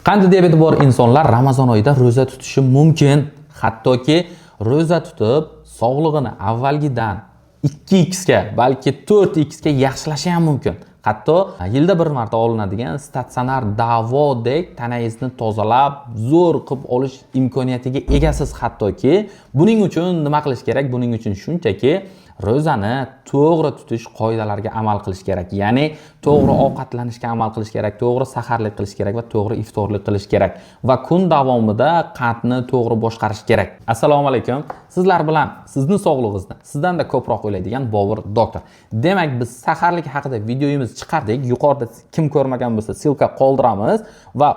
Qand diabeti bor insonlar Ramazon oyida roza tutishi mumkin. Hattoki roza tutib, sog'lig'ini avvalgidan 2x ga, balki 4x ga yaxshilashi ham mumkin. Hatto yilda bir marta olinadigan statsionar davodek tanangizni tozalab, zo'r qilib olish imkoniyatiga egasiz. Hattoki buning uchun nima qilish kerak? Buning uchun shunchaki ro'zani to'g'ri tutish qoidalariga amal qilish kerak. Ya'ni to'g'ri ovqatlanishga amal qilish kerak, to'g'ri saharlik qilish kerak va to'g'ri iftorlik qilish kerak va kun davomida qandni to'g'ri boshqarish kerak. Assalomu alaykum. Sizlar bilan sizni sog'lig'ingizni sizdan-da ko'proq o'ylaydigan Bobur doktor. Demak, biz saharlik haqida videomiz chiqardik. Yuqorida kim ko'rmagan bo'lsa, silka qoldiramiz va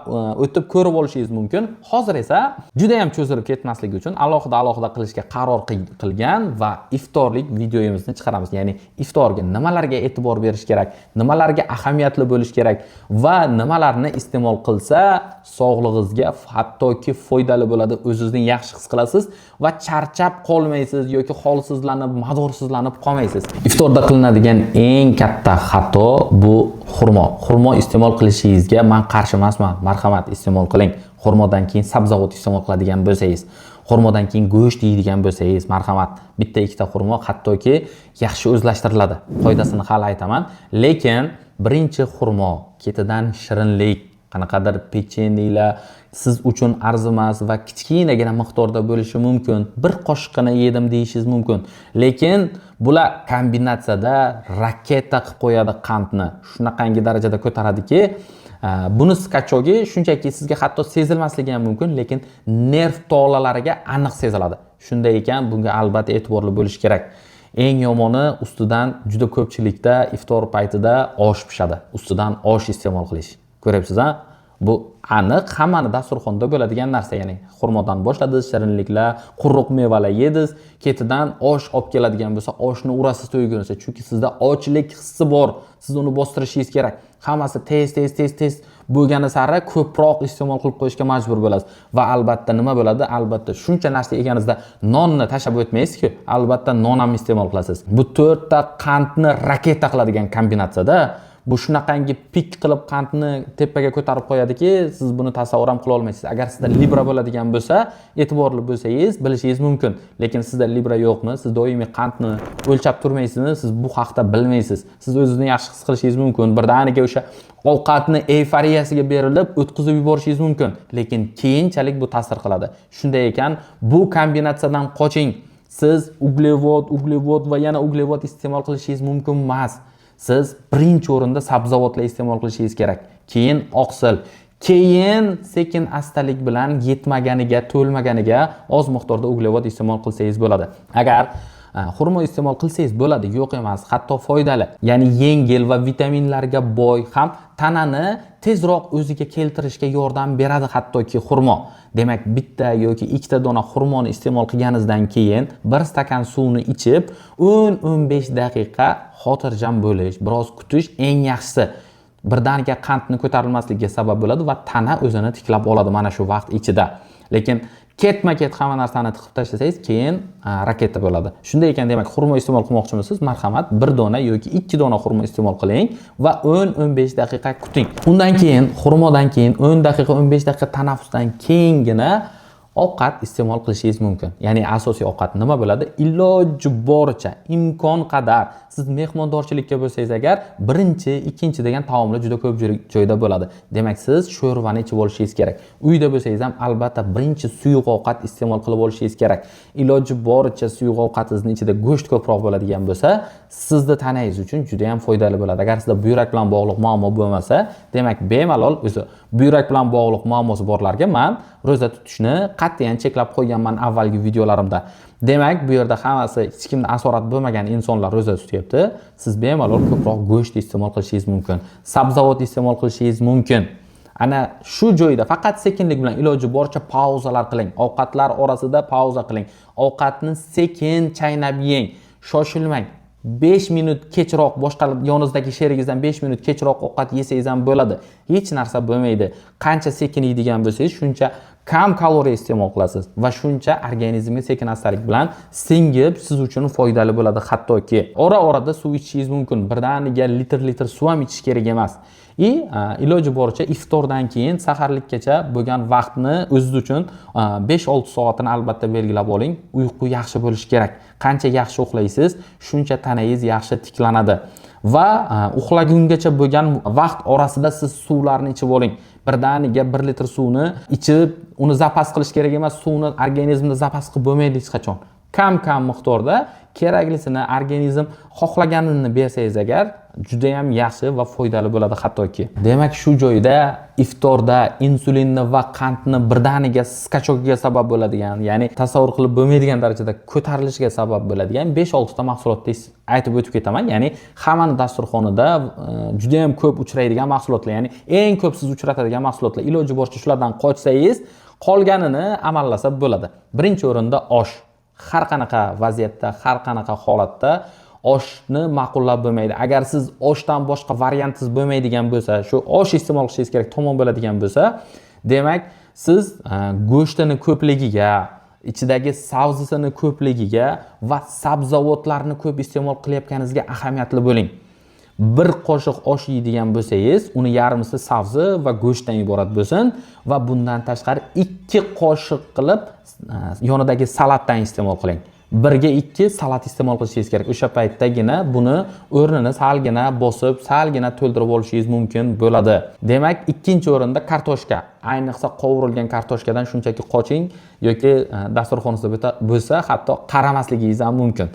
o'tib ko'rib olishingiz mumkin. Hozir esa juda ham cho'zilib ketmasligi uchun alohida qilishga qaror qilgan va iftorlik videomizni chiqaramiz. Ya'ni iftorga nimalarga e'tibor berish kerak, nimalarga ahamiyatli bo'lish kerak va nimalarni iste'mol qilsa sog'lig'ingizga hattoki foydali bo'ladi, o'zingizni yaxshi his qilasiz va charchab qolmaysiz yoki holsizlanib, madorsizlanib qolmaysiz. Iftorda qilinadigan eng katta xato bu xurmo. Xurmo iste'mol qilishingizga men qarshi emasman. Marhamat, iste'mol qiling. Xurmodan keyin sabzavot iste'mol qiladigan bo'lsangiz, xurmodan keyin go'sht yeydigan bo'lsangiz, marhamat, bitta ikkita xurmo hattoki yaxshi o'zlashtiriladi. Foydasini hali aytaman, lekin birinchi xurmo ketidan shirinlik, qanaqadir pechenyelar siz uchun arzimas va kichkinagina miqdorda bo'lishi mumkin. Bir qoshiqni yedim deyishingiz mumkin. Lekin bular kombinatsiyada raketa qilib qo'yadi qandni. Shunaqangi darajada ko'taradiki, buni skachogi shunchaki sizga hatto sezilmasligi ham mumkin, lekin nerv tolalariga aniq seziladi. Shunday ekan, bunga albatta e'tiborli bo'lish kerak. Eng yomoni ustidan juda ko'pchilikda iftor paytida osh pishadi. Ustidan osh iste'mol qilish. Ko'ryapsiz, ha? Bu aniq hammani dasturxonda bo'ladigan narsa, ya'ni xurmodan boshladingiz, shirinliklar, quruq mevalar yedingiz, ketidan osh olib keladigan bo'lsa, oshni urasiz to'yguncha, chunki sizda ochlik hissi bor. Siz uni bostirishingiz kerak. Hammasi tez bo'lgani sari ko'proq iste'mol qilib qo'yishga majbur bo'lasiz. Va albatta nima bo'ladi? Albatta shuncha narsa yeganingizda nonni tashlab o'tmaysiz-ku. Albatta non ham iste'mol qilasiz. Bu 4 ta qandni raketa qiladigan kombinatsiyada bu shunaqangi pik qilib qandni tepaga ko'tarib qo'yadiki, siz buni tasavvur ham qila olmaysiz. Agar sizda libra bo'ladigan bo'lsa, e'tiborli bo'lsangiz, bilishingiz mumkin. Lekin sizda libra yo'qmi? Siz doimiy qandni o'lchab turmaysizmi? Siz bu haqda bilmaysiz. Siz o'zingizni yaxshi his qilishingiz mumkin. Birdaniga o'sha ovqatni eyforiyasiga berilib o'tkazib yuborishingiz mumkin. Lekin keyinchalik bu ta'sir qiladi. Shunday ekan, bu kombinatsiyadan qoching. Siz uglevod va yana uglevod iste'mol qilishingiz mumkin emas. Siz birinchi o'rinda sabzavotlar iste'mol qilishingiz kerak. Keyin oqsil, keyin sekin astalik bilan yetmaganiga, to'lmaganiga oz miqdorda uglevod iste'mol qilsangiz bo'ladi. Agar xurmo iste'mol qilsangiz bo'ladi, yo'q emas, hatto foydali. Ya'ni yengil va vitaminlarga boy ham tanani tezroq o'ziga keltirishga yordam beradi hattoki xurmo. Demak, bitta yoki ikkita dona xurmoni iste'mol qilganingizdan keyin 1 stakan suvni ichib, 10-15 daqiqa xotirjam bo'lish, biroz kutish eng yaxshisi. Birdaniga qandni ko'tarilmasligiga sabab bo'ladi va tana o'zini tiklab oladi mana shu vaqt ichida. Lekin ketma-ket hamma narsani tiqib tashlasangiz, keyin raketa bo'ladi. Shunday ekan, demak, xurmo iste'mol qilmoqchimisiz? Marhamat, 1 dona yoki 2 dona xurmo iste'mol qiling va 10-15 daqiqa kuting. Undan keyin, xurmodan keyin 10 daqiqa, 15 daqiqa tanaffusdan keyingina ovqat iste'mol qilishingiz mumkin. Ya'ni asosiy ovqat nima bo'ladi? Iloji boricha, imkon qadar siz mehmondorchilikka bo'lsangiz agar, birinchi, ikkinchi degan taomlar juda ko'p joyda bo'ladi. Demak, siz sho'rvani ichib olishingiz kerak. Uyda bo'lsangiz ham albatta birinchi suyuq ovqat iste'mol qilib olishingiz kerak. Iloji boricha suyuq ovqatingizning ichida go'sht ko'proq bo'ladigan bo'lsa, sizni tanangiz uchun juda ham foydali bo'ladi. Agar sizda buyrak bilan bog'liq muammo bo'lmasa, demak, bemalol o'zi buyrak bilan bog'liq muammosi borlarga men roza tutishni qat'iyan cheklab qo'yganman avvalgi videolarimda. Demak, bu yerda hammasi hech kimda asorat bo'lmagan insonlar roza tutyapti. Siz bemalol ko'proq go'sht iste'mol qilishingiz mumkin. Sabzavot iste'mol qilishingiz mumkin. Ana shu joyda faqat sekinlik bilan iloji boricha pauzalar qiling. Ovqatlar orasida pauza qiling. Ovqatni sekin chaynab yeng. Shoshilmang. 5 minut kechroq boshqa yoningizdagi sherigingizdan 5 minut kechroq ovqat yesangiz ham bo'ladi. Hech narsa bo'lmaydi. Qancha sekin yeydigan bo'lsangiz, shuncha kam kaloriya iste'mol qilasiz va shuncha organizmga sekin-astalik bilan singib siz uchun foydali bo'ladi. Hattoki ora-orada suv ichishingiz mumkin. Birdaniga litr suv ham ichish kerak emas. Iloji boricha iftordan keyin saharlikkacha bo'lgan vaqtni o'zingiz uchun 5-6 soatini albatta belgilab oling. Uyqu yaxshi bo'lishi kerak. Qancha yaxshi uxlaysiz, shuncha tanangiz yaxshi tiklanadi. Va uxlagungacha bo'lgan vaqt orasida siz suvlarni ichib oling. Birdaniga 1 litr suvni ichib, uni zapas qilish kerak emas. Suvni organizmda zapas qilib bo'lmaydi hech qachon. Kam miqdorda keraklisini organizm xohlaganini bersangiz agar juda ham yaxshi va foydali bo'ladi hattoki. Demak, shu joyda iftorda insulinni va qandni birdaniga skachokiga sabab bo'ladigan, ya'ni tasavvur qilib bo'lmaydigan darajada ko'tarilishiga sabab bo'ladigan 5-6 ta mahsulotni aytib o'tib ketaman. Ya'ni hammani dasturxonida juda ham ko'p uchraydigan mahsulotlar, ya'ni eng ko'p siz uchratadigan mahsulotlar. Iloji boricha shulardan qochsangiz, qolganini amallasa bo'ladi. Birinchi o'rinda osh. Har qanaqa vaziyatda, har qanaqa holatda oshni ma'qullab bo'lmaydi. Agar siz oshdan boshqa variantingiz bo'lmaydigan bo'lsa, shu osh iste'mol qilishingiz kerak tomon bo'ladigan bo'lsa, demak, siz go'shtini ko'pligiga, ichidagi sabzisini ko'pligiga va sabzavotlarni ko'p iste'mol qilayotganingizga ahamiyatli bo'ling. Bir qoshiq osh yeydigan bo'lsangiz, uni yarmisi sabzi va go'shtdan iborat bo'lsin va bundan tashqari 2 qoshiq qilib yonidagi salatdan iste'mol qiling. 1 ga 2 salat iste'mol qilishingiz kerak. O'sha paytdagina buni o'rnini salgina bosib, salgina to'ldirib olishingiz mumkin bo'ladi. Demak, ikkinchi o'rinda kartoshka. Ayniqsa qovurilgan kartoshkadan shunchaki qoching yoki dasturxoningizda bo'lsa, hatto qaramasligingiz ham mumkin.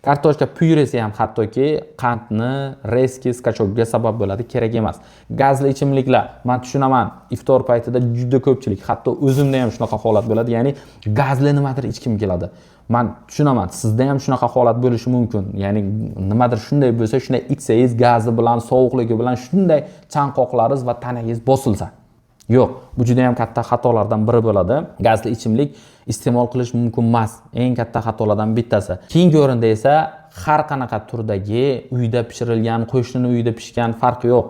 Kartoshka pyuresi ham hattoki qandni, rezki, skachokga sabab bo'ladi, kerak emas. Gazli ichimliklar, men tushunaman, iftor paytida juda ko'pchilik, hatto o'zimda ham shunaqa holat bo'ladi, ya'ni gazli nimadir ichkim keladi. Men tushunaman, sizda ham shunaqa holat bo'lishi mumkin. Ya'ni nimadir shunday bo'lsa, shunday ichsangiz gazi bilan, sovuqligi bilan shunday chanqoqlaringiz va tanangiz bosilsa. Yo'q, bu juda ham katta xatolardan biri bo'ladi. Gazli ichimlik iste'mol qilish mumkin emas. Eng katta xatolardan bittasi. Keyingi o'rinda esa har qanaqa turdagi uyda pishirilgan, qo'shnining uyida pishgan farqi yo'q.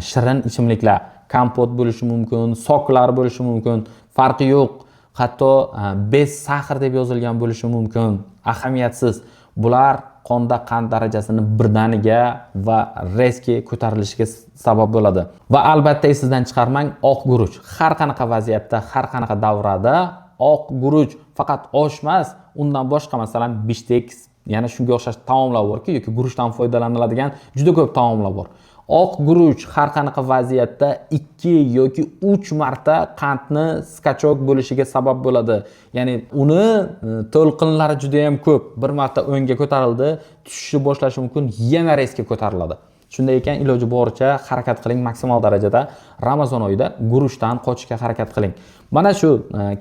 Shirin ichimliklar, kompot bo'lishi mumkin, soklar bo'lishi mumkin, farqi yo'q. Hatto bez sahr deb yozilgan bo'lishi mumkin. Ahamiyatsiz. Bular qonda qand darajasini birdaniga va rezki ko'tarilishiga sabab bo'ladi. Va albatta esingizdan chiqarmang, oq guruch. Har qanaqa vaziyatda, har qanaqa davrada oq guruch faqat osh emas, undan boshqa masalan biftek, yana shunga o'xshash taomlar borki, yoki guruchdan foydalaniladigan juda ko'p taomlar bor. Oq guruch har qanaqa vaziyatda 2 yoki 3 marta qandni skachok bo'lishiga sabab bo'ladi. Ya'ni uni to'lqinlari juda ham ko'p. Bir marta o'ngga ko'tarildi, tushishni boshlashi mumkin, yana rezki ko'tariladi. Shunday ekan, iloji boricha harakat qiling, maksimal darajada Ramazon oyida guruchdan qochishga harakat qiling. Mana shu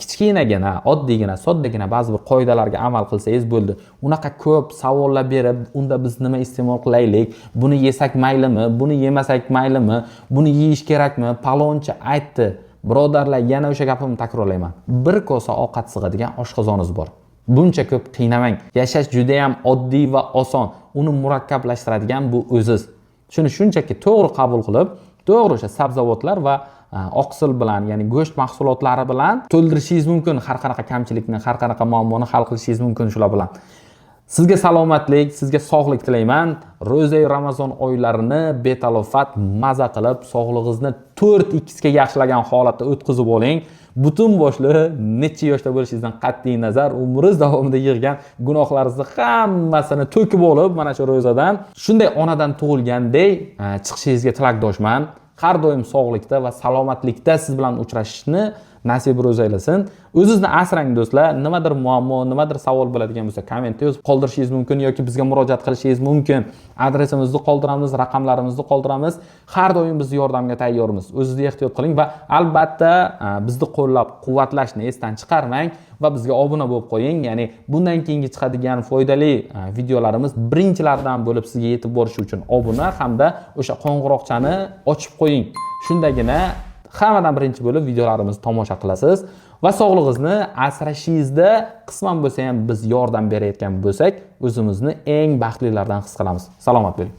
kichkinagina, oddiygina, soddagina ba'zi bir qoidalarga amal qilsangiz bo'ldi. Unaqa ko'p savollar berib, unda biz nima iste'mol qilaylik? Buni yesak maylimi? Buni yemasak maylimi? Buni yeyish kerakmi? Palonchi aytdi. Birodarlar, yana o'sha gapimni takrorlayman. Bir kosa ovqat sig'adigan oshqozoningiz bor. Buncha ko'p qiynamang. Yashash juda ham oddiy va oson. Uni murakkablashtiradigan bu o'ziz. Shuni shunchaki to'g'ri qabul qilib, to'g'ri o'sha sabzavotlar va oqsil bilan, ya'ni go'sht mahsulotlari bilan to'ldirishingiz mumkin. Har qanaqa kamchilikni, har qanaqa muammoni hal qilishingiz mumkin shular bilan. Sizga salomatlik, sizga sog'lik tilayman. Ro'za Ramazon oylarini betalofat maza qilib, sog'lig'ingizni 4x ga yaxshilagan holatda o'tkazib oling. Butun boshli necha yoshda bo'lishingizdan qat'iy nazar, umringiz davomida yig'gan gunohlaringizni hammasini to'kib olib, mana shu ro'zadan shunday onadan tug'ilgandek chiqishingizga tilakdoshman. Har doim sog'likda va salomatlikda siz bilan uchrashishni nasib ro'za aylasin. O'zingizni asrang do'stlar. Nimadir muammo, nimadir savol bo'ladigan bo'lsa, kommentda yozib qoldirishingiz mumkin yoki bizga murojaat qilishingiz mumkin. Adresimizni qoldiramiz, raqamlarimizni qoldiramiz. Har doim biz yordamga tayyormiz. O'zingizni ehtiyot qiling va albatta bizni qo'llab-quvvatlashni esdan chiqarmang va bizga obuna bo'lib qo'ying. Ya'ni bundan keyingi chiqadigan foydali videolarimiz birinchilardan bo'lib sizga yetib borishi uchun obuna hamda o'sha qo'ng'iroqchani ochib qo'ying. Shundagina hammadan birinchi bo'lib videolarimizni tomosha qilasiz va sog'lig'ingizni asrashingizda qisman bo'lsa ham biz yordam berayotgan bo'lsak, o'zimizni eng baxtlilardan his qilamiz. Salomat bo'ling.